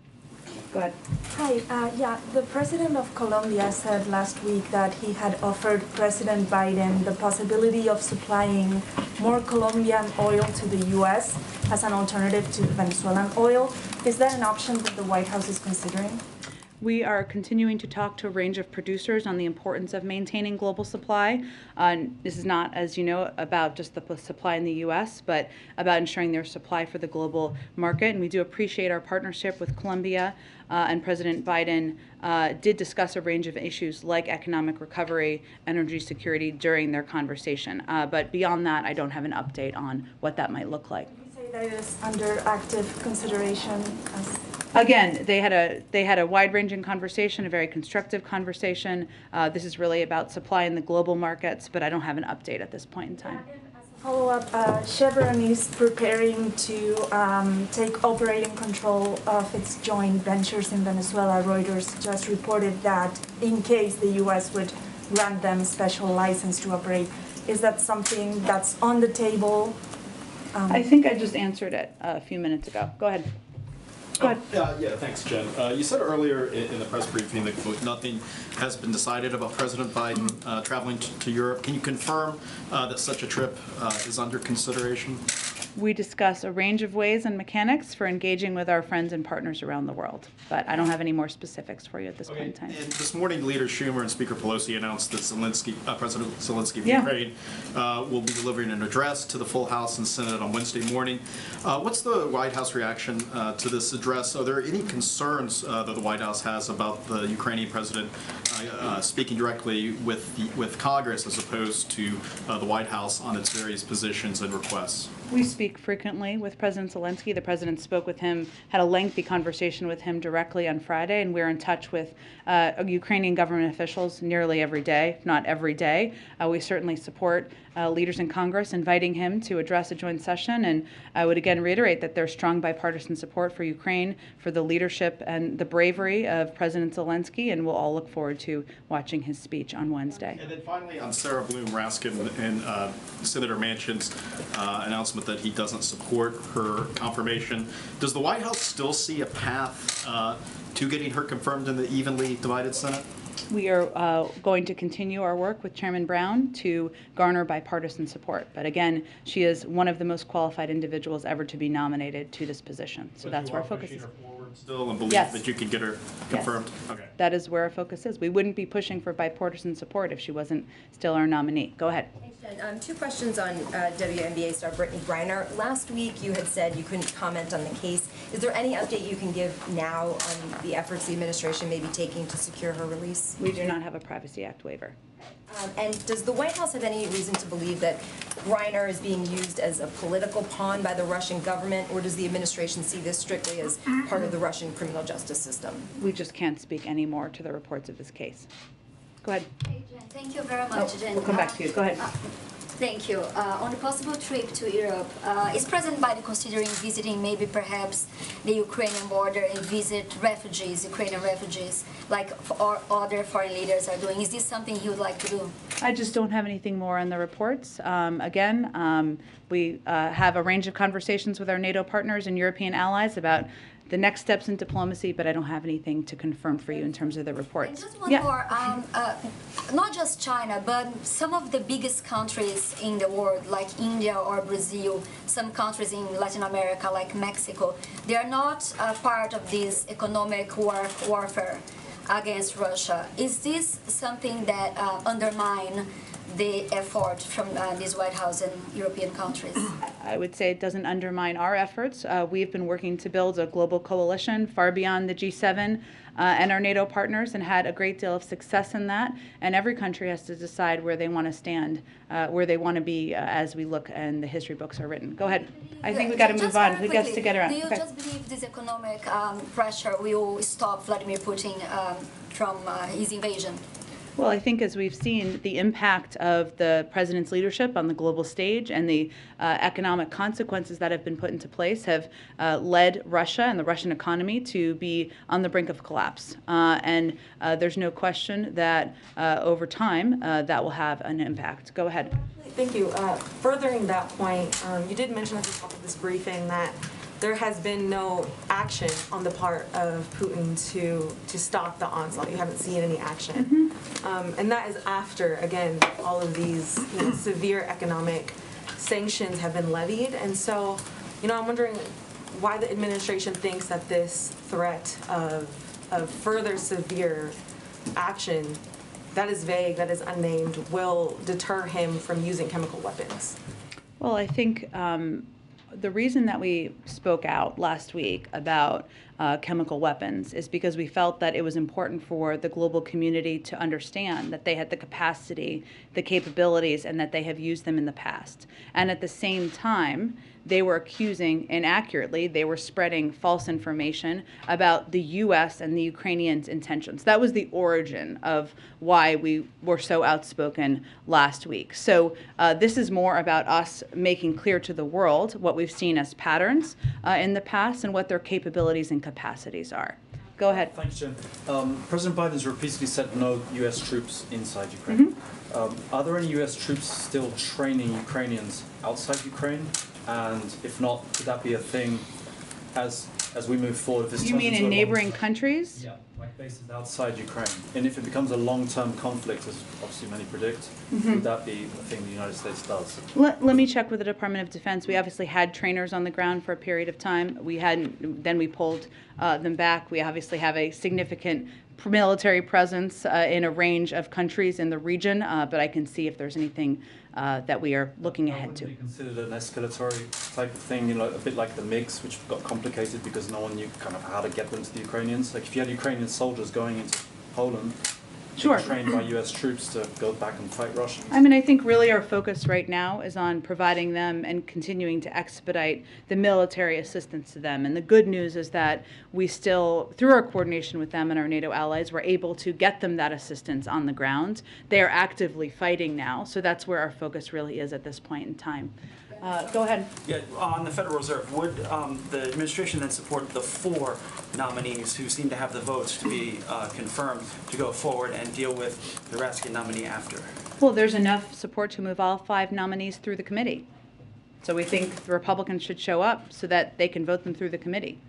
Go ahead. Hi, yeah, the president of Colombia said last week that he had offered President Biden the possibility of supplying more Colombian oil to the U.S. as an alternative to Venezuelan oil. Is that an option that the White House is considering? We are continuing to talk to a range of producers on the importance of maintaining global supply. This is not, as you know, about just the supply in the U.S., but about ensuring there's supply for the global market. And we do appreciate our partnership with Colombia, and President Biden did discuss a range of issues like economic recovery, energy security during their conversation. But beyond that, I don't have an update on what that might look like. Would you say that it is under active consideration? Again, they had a wide-ranging conversation, a very constructive conversation. This is really about supply in the global markets, but I don't have an update at this point in time. Follow-up, Chevron is preparing to take operating control of its joint ventures in Venezuela. Reuters just reported that in case the U.S. would grant them special license to operate. Is that something that's on the table? I think I just answered it a few minutes ago. Go ahead. Go ahead. Yeah, thanks, Jen. You said earlier in the press briefing that quote, nothing has been decided about President Biden traveling to Europe. Can you confirm that such a trip is under consideration? We discuss a range of ways and mechanics for engaging with our friends and partners around the world, but I don't have any more specifics for you at this point in time. And this morning, Leaders Schumer and Speaker Pelosi announced that President Zelensky of Ukraine will be delivering an address to the full House and Senate on Wednesday morning. What's the White House reaction to this address? Are there any concerns that the White House has about the Ukrainian president speaking directly with Congress as opposed to the White House on its various positions and requests? We speak frequently with President Zelensky. The president spoke with him, had a lengthy conversation with him directly on Friday, and we're in touch with Ukrainian government officials nearly every day, if not every day. We certainly support leaders in Congress inviting him to address a joint session, and I would again reiterate that there's strong bipartisan support for Ukraine, for the leadership and the bravery of President Zelensky, and we'll all look forward to watching his speech on Wednesday. And then finally, on Sarah Bloom Raskin and Senator Manchin's announcement that he doesn't support her confirmation, does the White House still see a path to getting her confirmed in the evenly divided Senate? We are going to continue our work with Chairman Brown to garner bipartisan support. But again, she is one of the most qualified individuals ever to be nominated to this position. So that's where our focus is. Still and believe that you can get her confirmed? Yes. Okay. That is where our focus is. We wouldn't be pushing for bipartisan support if she wasn't still our nominee. Go ahead. Thanks, Jen. Two questions on WNBA star Brittany Griner. Last week you had said you couldn't comment on the case. Is there any update you can give now on the efforts the administration may be taking to secure her release? We do not have a Privacy Act waiver. And does the White House have any reason to believe that Griner is being used as a political pawn by the Russian government, or does the administration see this strictly as part of the Russian criminal justice system? We just can't speak any more to the reports of this case. Go ahead. Hey, Jen. Thank you very much, Jen. We'll come back to you. Go ahead. Thank you. On the possible trip to Europe, is President Biden considering visiting maybe perhaps the Ukrainian border and visit refugees, Ukrainian refugees, like other foreign leaders are doing? Is this something he would like to do? I just don't have anything more on the reports. We have a range of conversations with our NATO partners and European allies about the next steps in diplomacy, but I don't have anything to confirm for you in terms of the reports. And just one more, not just China, but some of the biggest countries in the world, like India or Brazil, some countries in Latin America, like Mexico, they are not part of this economic warfare against Russia. Is this something that undermines the effort from this White House and European countries? I would say it doesn't undermine our efforts. We've been working to build a global coalition far beyond the G7 and our NATO partners, and had a great deal of success in that. And every country has to decide where they want to stand, where they want to be as we look and the history books are written. Go ahead. I think we got to move on. We got to get around. Do you just believe this economic pressure will stop Vladimir Putin from his invasion? Well, I think as we've seen, the impact of the president's leadership on the global stage and the economic consequences that have been put into place have led Russia and the Russian economy to be on the brink of collapse. And there's no question that over time that will have an impact. Go ahead. Thank you. Furthering that point, you did mention at the top of this briefing that there has been no action on the part of Putin to stop the onslaught. You haven't seen any action. And that is after, again, all of these severe economic sanctions have been levied. And so, I'm wondering why the administration thinks that this threat of further severe action that is vague, that is unnamed, will deter him from using chemical weapons. Well, I think the reason that we spoke out last week about chemical weapons is because we felt that it was important for the global community to understand that they had the capacity, the capabilities, and that they have used them in the past. And at the same time, they were accusing inaccurately, they were spreading false information about the U.S. and the Ukrainians' intentions. That was the origin of why we were so outspoken last week. So this is more about us making clear to the world what we've seen as patterns in the past and what their capabilities and capacities are. Go ahead. Thanks, Jen. President Biden has repeatedly said no U.S. troops inside Ukraine. Are there any U.S. troops still training Ukrainians outside Ukraine? And if not, could that be a thing as we move forward? If this You mean in neighboring countries? Yeah, like bases outside Ukraine. And if it becomes a long-term conflict, as obviously many predict, would that be a thing the United States does? Let me check with the Department of Defense. We obviously had trainers on the ground for a period of time. We hadn't, then we pulled them back. We obviously have a significant military presence in a range of countries in the region, but I can see if there's anything that we are looking ahead to. Would be considered an escalatory type of thing, a bit like the MiGs, which got complicated because no one knew kind of how to get them to the Ukrainians. Like if you had Ukrainian soldiers going into Poland, Sure. trained by U.S. troops to go back and fight Russians. I mean, I think really our focus right now is on providing them and continuing to expedite the military assistance to them. And the good news is that we still, through our coordination with them and our NATO allies, we're able to get them that assistance on the ground. They are actively fighting now, so that's where our focus really is at this point in time. Go ahead. Yeah, on the Federal Reserve, would the administration then support the 4 nominees who seem to have the votes to be confirmed to go forward and deal with the Raskin nominee after? Well, there's enough support to move all 5 nominees through the committee. So we think the Republicans should show up so that they can vote them through the committee.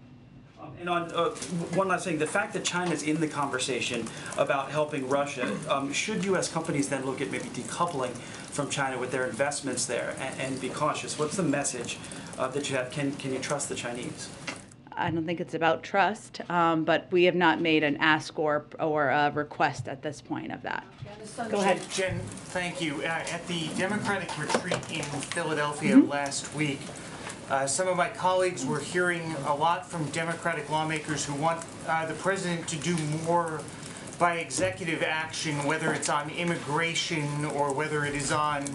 And on one last thing, the fact that China's in the conversation about helping Russia, should U.S. companies then look at maybe decoupling from China with their investments there and be cautious? What's the message that you have? Can you trust the Chinese? I don't think it's about trust, but we have not made an ask or a request at this point of that. Go ahead. Jen, thank you. At the Democratic retreat in Philadelphia last week, some of my colleagues were hearing a lot from Democratic lawmakers who want the president to do more by executive action, whether it's on immigration or whether it is on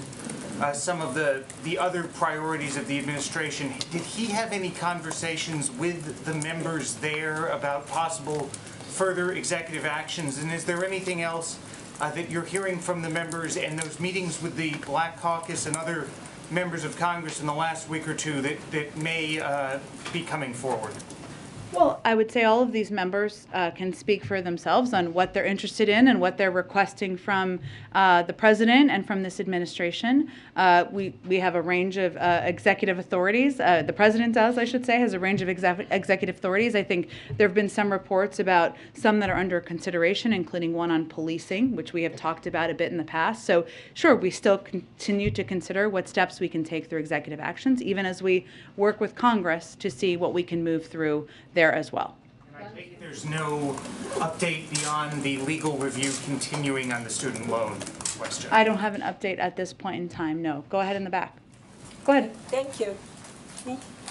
some of the other priorities of the administration. Did he have any conversations with the members there about possible further executive actions? And is there anything else that you're hearing from the members and those meetings with the Black Caucus and other members of Congress in the last week or two that may be coming forward? Well, I would say all of these members can speak for themselves on what they're interested in and what they're requesting from the president and from this administration. We have a range of executive authorities. The president does, I should say, has a range of executive authorities. I think there have been some reports about some that are under consideration, including one on policing, which we have talked about a bit in the past. So sure, we still continue to consider what steps we can take through executive actions, even as we work with Congress to see what we can move through there as well. I take it there's no update beyond the legal review continuing on the student loan question? I don't have an update at this point in time, no. Go ahead in the back. Go ahead. Thank you.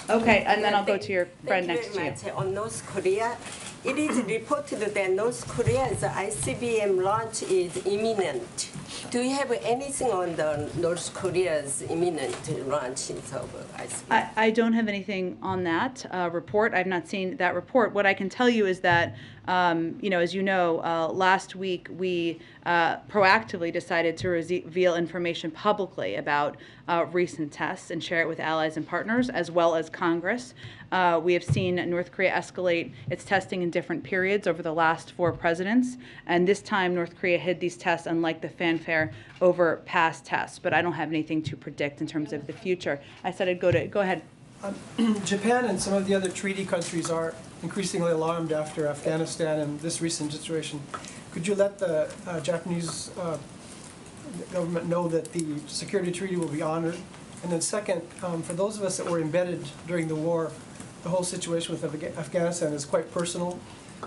Okay, and then I'll go to your friend next to you. Thank you very much. On North Korea, it is reported that North Korea's ICBM launch is imminent. Do you have anything on the North Korea's imminent launch of ICBM? I don't have anything on that report. I've not seen that report. What I can tell you is that, as you know, last week we proactively decided to reveal information publicly about recent tests and share it with allies and partners, as well as Congress. We have seen North Korea escalate its testing in different periods over the last 4 presidents, and this time North Korea hid these tests, unlike the fanfare over past tests. But I don't have anything to predict in terms of the future. I said I'd go ahead. Japan and some of the other treaty countries are increasingly alarmed after Afghanistan and this recent situation. Could you let the Japanese government know that the security treaty will be honored? And then second, for those of us that were embedded during the war, the whole situation with Afghanistan is quite personal.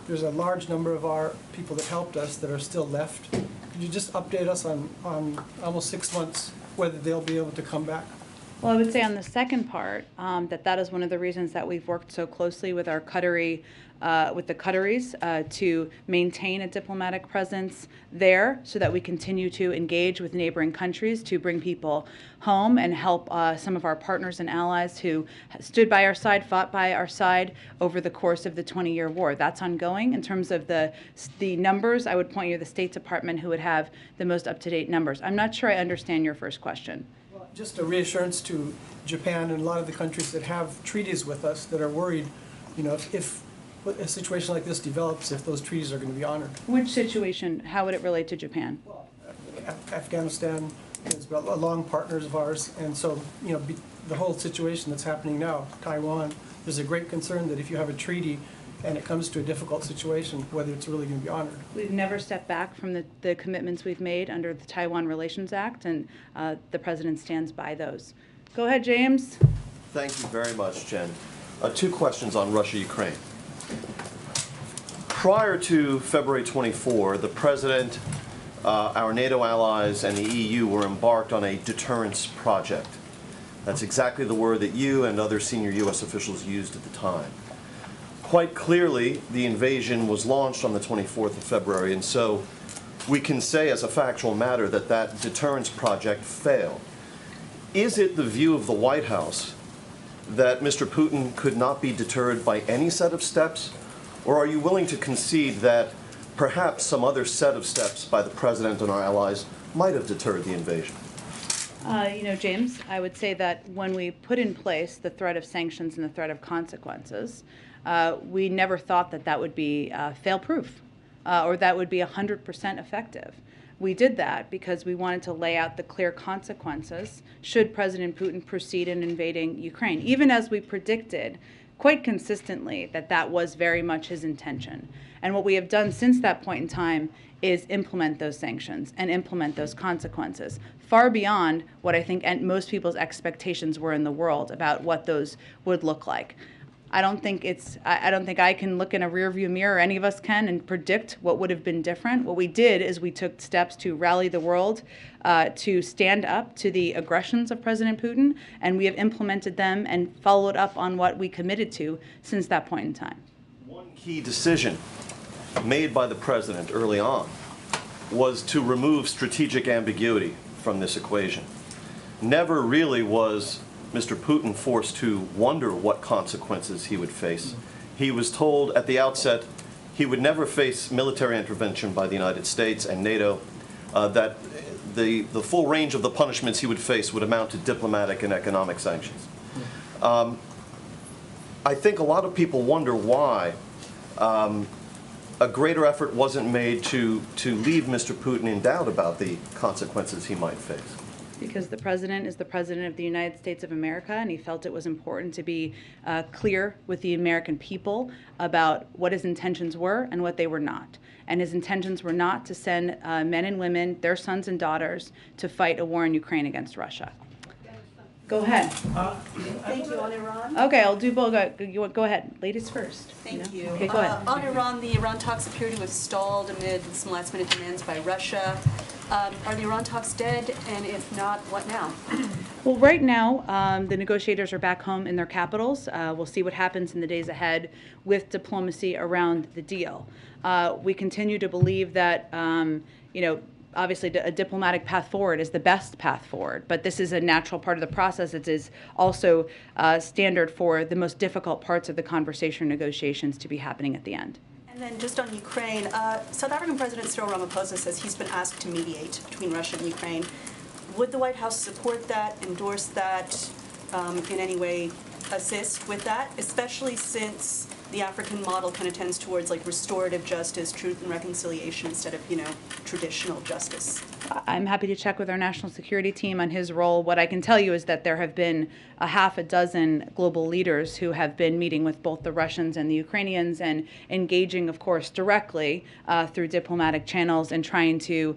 There's a large number of our people that helped us that are still left. Could you just update us on almost 6 months whether they'll be able to come back? Well, I would say on the second part, that is one of the reasons that we've worked so closely with our Qataris to maintain a diplomatic presence there, so that we continue to engage with neighboring countries to bring people home and help some of our partners and allies who stood by our side, fought by our side over the course of the 20-year war. That's ongoing. In terms of the numbers, I would point you to the State Department, who would have the most up-to-date numbers. I'm not sure I understand your first question. Just a reassurance to Japan and a lot of the countries that have treaties with us that are worried, if a situation like this develops, if those treaties are going to be honored. Which situation? How would it relate to Japan? Afghanistan is long partners of ours, and so the whole situation that's happening now, Taiwan, there's a great concern that if you have a treaty and it comes to a difficult situation, whether it's really going to be honored. We've never stepped back from the commitments we've made under the Taiwan Relations Act, and the President stands by those. Go ahead, James. Thank you very much, Jen. 2 questions on Russia-Ukraine. Prior to February 24, the President, our NATO allies, and the EU were embarked on a deterrence project. That's exactly the word that you and other senior U.S. officials used at the time. Quite clearly, the invasion was launched on the 24th of February, and so we can say as a factual matter that that deterrence project failed. Is it the view of the White House that Mr. Putin could not be deterred by any set of steps, or are you willing to concede that perhaps some other set of steps by the President and our allies might have deterred the invasion? James, I would say that when we put in place the threat of sanctions and the threat of consequences, we never thought that that would be fail-proof or that would be 100% effective. We did that because we wanted to lay out the clear consequences should President Putin proceed in invading Ukraine, even as we predicted quite consistently that that was very much his intention. And what we have done since that point in time is implement those sanctions and implement those consequences, far beyond what I think most people's expectations were in the world about what those would look like. I don't think I can look in a rearview mirror, any of us can, and predict what would have been different. What we did is we took steps to rally the world to stand up to the aggressions of President Putin, and we have implemented them and followed up on what we committed to since that point in time. One key decision made by the President early on was to remove strategic ambiguity from this equation. Never really was Mr. Putin forced to wonder what consequences he would face. He was told at the outset he would never face military intervention by the United States and NATO, that the full range of the punishments he would face would amount to diplomatic and economic sanctions. I think a lot of people wonder why a greater effort wasn't made to leave Mr. Putin in doubt about the consequences he might face. Because the President is the President of the United States of America, and he felt it was important to be clear with the American people about what his intentions were and what they were not. And his intentions were not to send men and women, their sons and daughters, to fight a war in Ukraine against Russia. Go ahead. Thank you. On Iran? Okay, I'll do both. Go ahead. Ladies first. Thank you. Okay, go ahead. On Iran, the Iran talks appear to have stalled amid some last-minute demands by Russia. Are the Iran talks dead? And if not, what now? Well, right now, the negotiators are back home in their capitals. We'll see what happens in the days ahead with diplomacy around the deal. We continue to believe that, obviously a diplomatic path forward is the best path forward, but this is a natural part of the process. It is also standard for the most difficult parts of the conversation negotiations to be happening at the end. And then just on Ukraine, South African President Cyril Ramaphosa says he's been asked to mediate between Russia and Ukraine. Would the White House support that, endorse that, in any way assist with that, especially since the African model kind of tends towards like restorative justice, truth and reconciliation instead of, traditional justice? I'm happy to check with our national security team on his role. What I can tell you is that there have been a half a dozen global leaders who have been meeting with both the Russians and the Ukrainians and engaging, of course, directly through diplomatic channels and trying to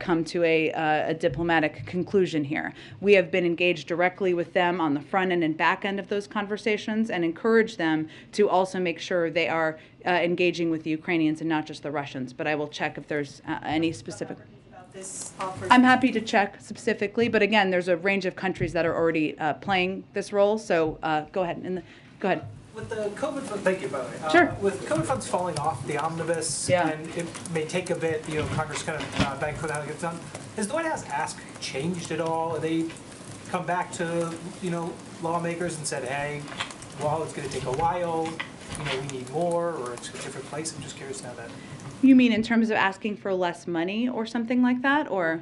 come to a diplomatic conclusion here. We have been engaged directly with them on the front end and back end of those conversations and encourage them to also make sure they are engaging with the Ukrainians and not just the Russians. But I will check if there's any specific. I'm happy to check specifically, but again, there's a range of countries that are already playing this role. So go ahead. Go ahead. With the COVID funds, thank you, by the way. Sure. With COVID funds falling off the omnibus, and it may take a bit, Congress kind of bank for that to get done. Has the White House ask changed at all? Have they come back to, lawmakers and said, hey, well, it's going to take a while, we need more, or it's a different place? I'm just curious now that. You mean in terms of asking for less money or something like that, or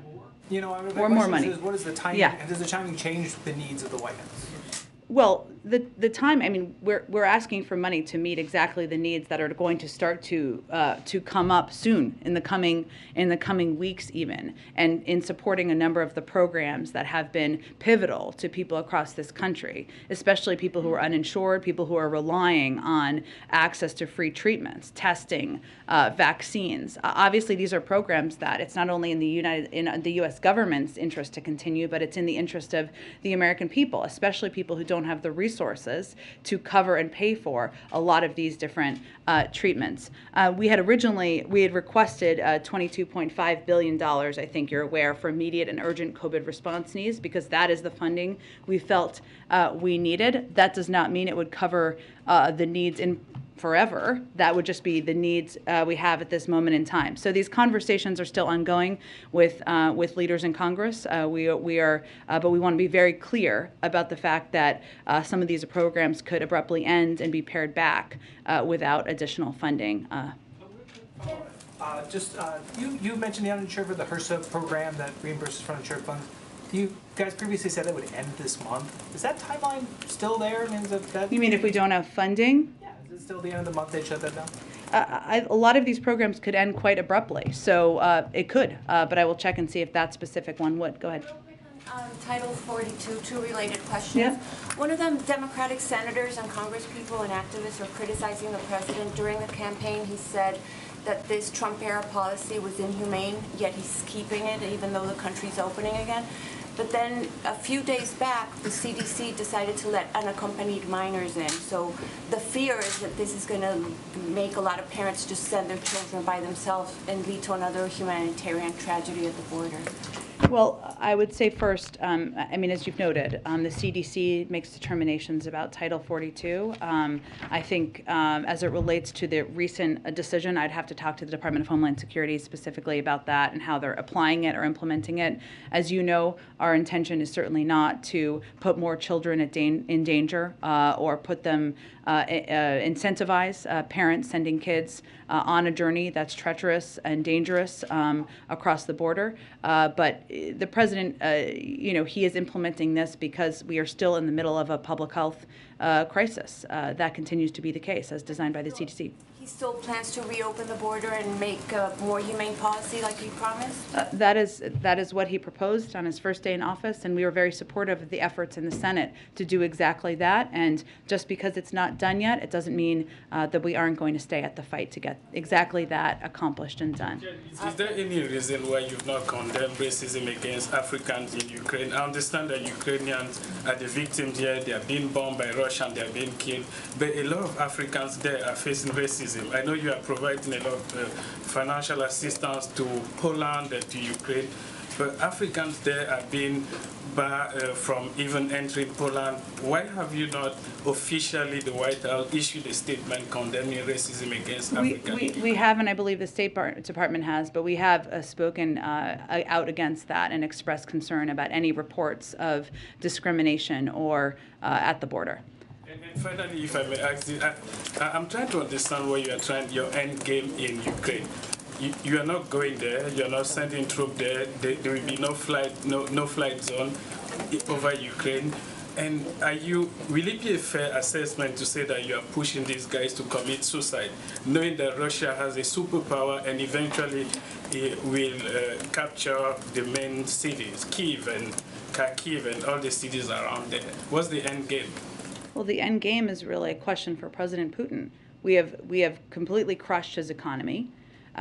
or more money? What is the timing? Yeah. And does the timing change the needs of the White House? Well, the time. I mean, we're asking for money to meet exactly the needs that are going to start to come up soon in the coming weeks, even, and in supporting a number of the programs that have been pivotal to people across this country, especially people who are uninsured, people who are relying on access to free treatments, testing, vaccines. Obviously, these are programs that it's not only in the U.S. government's interest to continue, but it's in the interest of the American people, especially people who don't have the resources to cover and pay for a lot of these different treatments. We had requested $22.5 billion, I think you're aware, for immediate and urgent COVID response needs, because that is the funding we felt we needed. That does not mean it would cover the needs in forever. That would just be the needs we have at this moment in time. So these conversations are still ongoing with leaders in Congress. But we want to be very clear about the fact that some of these programs could abruptly end and be pared back without additional funding. You mentioned the uninsured for the HRSA program that reimburses for uninsured funds. You guys previously said that would end this month. Is that timeline still there? I mean, You mean if we don't have funding? Is it still the end of the month they shut that down? A lot of these programs could end quite abruptly, so it could, but I will check and see if that specific one would. Go ahead. Title 42, two related questions. Yeah. One of them, Democratic senators and congresspeople and activists were criticizing the president during the campaign. He said that this Trump-era policy was inhumane, yet he's keeping it even though the country's opening again. But then a few days back, the CDC decided to let unaccompanied minors in. So the fear is that this is going to make a lot of parents just send their children by themselves and lead to another humanitarian tragedy at the border. Well, I would say first, I mean, as you've noted, the CDC makes determinations about Title 42. I think as it relates to the recent decision, I'd have to talk to the Department of Homeland Security specifically about that and how they're applying it or implementing it. As you know, our intention is certainly not to put more children in danger or put them, incentivize parents sending kids on a journey that's treacherous and dangerous across the border. But the president, he is implementing this because we are still in the middle of a public health crisis. That continues to be the case as designed by the CDC. He still plans to reopen the border and make a more humane policy like he promised? That is what he proposed on his first day in office, and we were very supportive of the efforts in the Senate to do exactly that. And just because it's not done yet, it doesn't mean that we aren't going to stay at the fight to get exactly that accomplished and done. Is there any reason why you've not condemned racism against Africans in Ukraine? I understand that Ukrainians are the victims here. They are being bombed by Russia and they are being killed. But a lot of Africans there are facing racism. I know you are providing a lot of financial assistance to Poland and to Ukraine, but Africans there are being barred from even entering Poland. Why have you not officially, the White House, issued a statement condemning racism against Africans? We have, and I believe the State Department has, but we have spoken out against that and expressed concern about any reports of discrimination or at the border. And finally, if I may ask you, I'm trying to understand where you are trying your end game in Ukraine. You are not going there. You are not sending troops there. There will be no flight zone over Ukraine. And will it be a fair assessment to say that you are pushing these guys to commit suicide, knowing that Russia has a superpower and eventually it will capture the main cities, Kyiv and Kharkiv and all the cities around there? What's the end game? Well, the end game is really a question for President Putin. We have completely crushed his economy.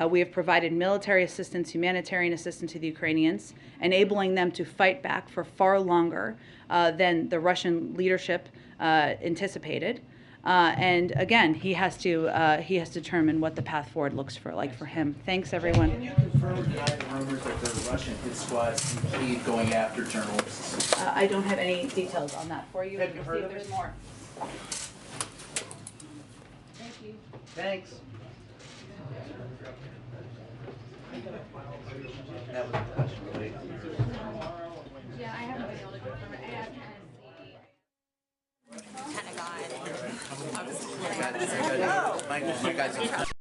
We have provided military assistance, humanitarian assistance to the Ukrainians, enabling them to fight back for far longer than the Russian leadership anticipated. And again, he has to determine what the path forward looks like for him. Thanks, everyone. Can you confirm or deny the rumors that there are Russian hit squads in Kyiv going after journalists? I don't have any details on that for you. Have you heard See if of there's it? more. Thank you. Thanks. That was a question related. Yeah, I haven't been able to confirm it. My guys.